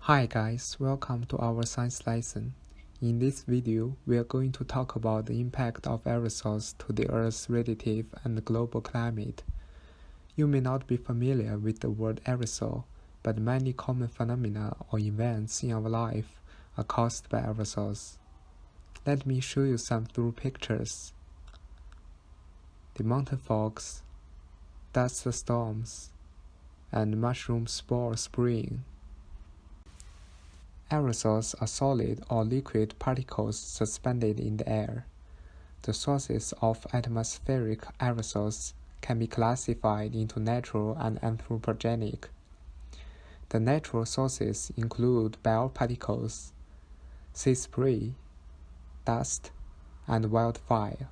Hi guys, welcome to our science lesson. In this video, we are going to talk about the impact of aerosols to the Earth's radiative and global climate. You may not be familiar with the word aerosol, but many common phenomena or events in our life are caused by aerosols. Let me show you some through pictures. The mountain fogs, dust storms, and mushroom spore spraying. Aerosols are solid or liquid particles suspended in the air. The sources of atmospheric aerosols can be classified into natural and anthropogenic. The natural sources include bioparticles, sea spray, dust, and wildfire.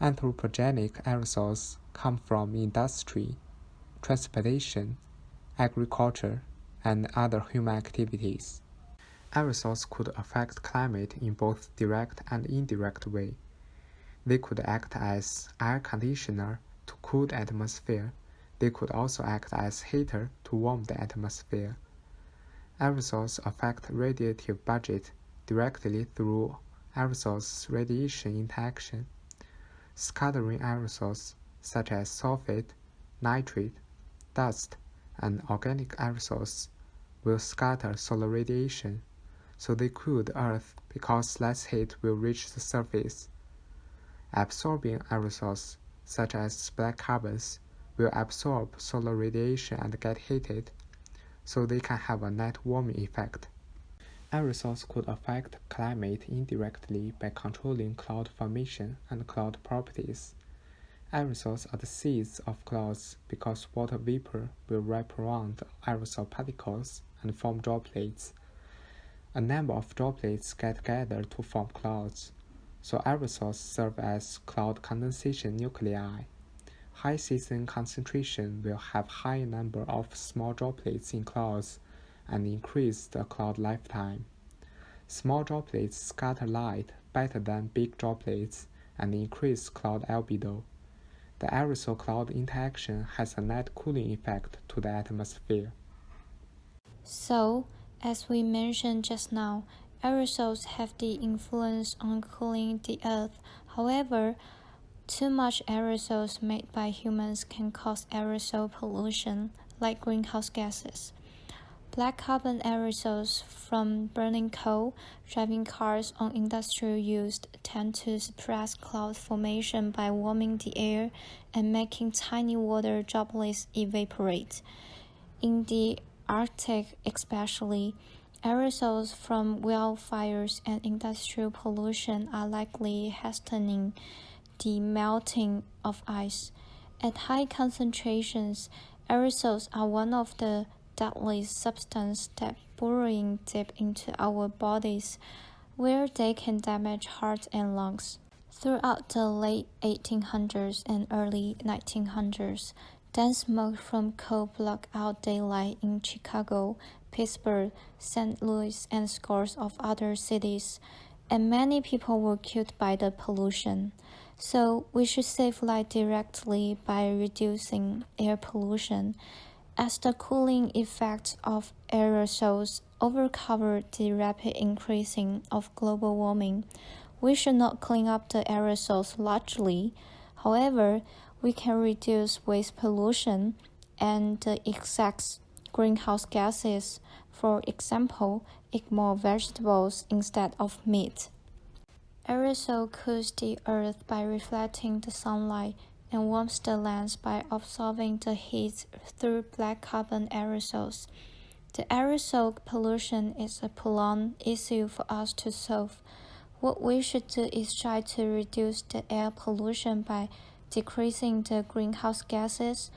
Anthropogenic aerosols come from industry, transportation, agriculture, and other human activities. Aerosols could affect climate in both direct and indirect way. They could act as air conditioner to cool the atmosphere. They could also act as heater to warm the atmosphere. Aerosols affect radiative budget directly through aerosols radiation interaction. Scattering aerosols such as sulfate, nitrate, dust, and organic aerosols will scatter solar radiation, so they cool the Earth because less heat will reach the surface. Absorbing aerosols, such as black carbons, will absorb solar radiation and get heated, so they can have a net warming effect. Aerosols could affect climate indirectly by controlling cloud formation and cloud properties. Aerosols are the seeds of clouds because water vapor will wrap around aerosol particles and form droplets. A number of droplets get together to form clouds, so aerosols serve as cloud condensation nuclei. High season concentration will have high number of small droplets in clouds and increase the cloud lifetime. Small droplets scatter light better than big droplets and increase cloud albedo. The aerosol-cloud interaction has a net cooling effect to the atmosphere. So, as we mentioned just now, aerosols have the influence on cooling the Earth. However, too much aerosols made by humans can cause aerosol pollution, like greenhouse gases. Black carbon aerosols from burning coal, driving cars on industrial use tend to suppress cloud formation by warming the air and making tiny water droplets evaporate. In the Arctic especially, aerosols from wildfires and industrial pollution are likely hastening the melting of ice. At high concentrations, aerosols are one of the deadliest substances that burrowing deep into our bodies, where they can damage heart and lungs. Throughout the late 1800s and early 1900s, dense smoke from coal blocked out daylight in Chicago, Pittsburgh, St. Louis, and scores of other cities, and many people were killed by the pollution. So we should save light directly by reducing air pollution, as the cooling effects of aerosols overcover the rapid increasing of global warming. We should not clean up the aerosols largely. However, we can reduce waste pollution and the excess greenhouse gases. For example, eat more vegetables instead of meat. Aerosol cools the earth by reflecting the sunlight and warms the land by absorbing the heat through black carbon aerosols. The aerosol pollution is a prolonged issue for us to solve. What we should do is try to reduce the air pollution by decreasing the greenhouse gases,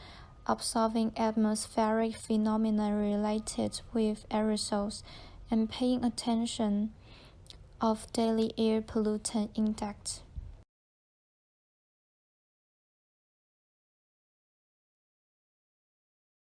observing atmospheric phenomena related with aerosols, and paying attention of daily air pollutant index.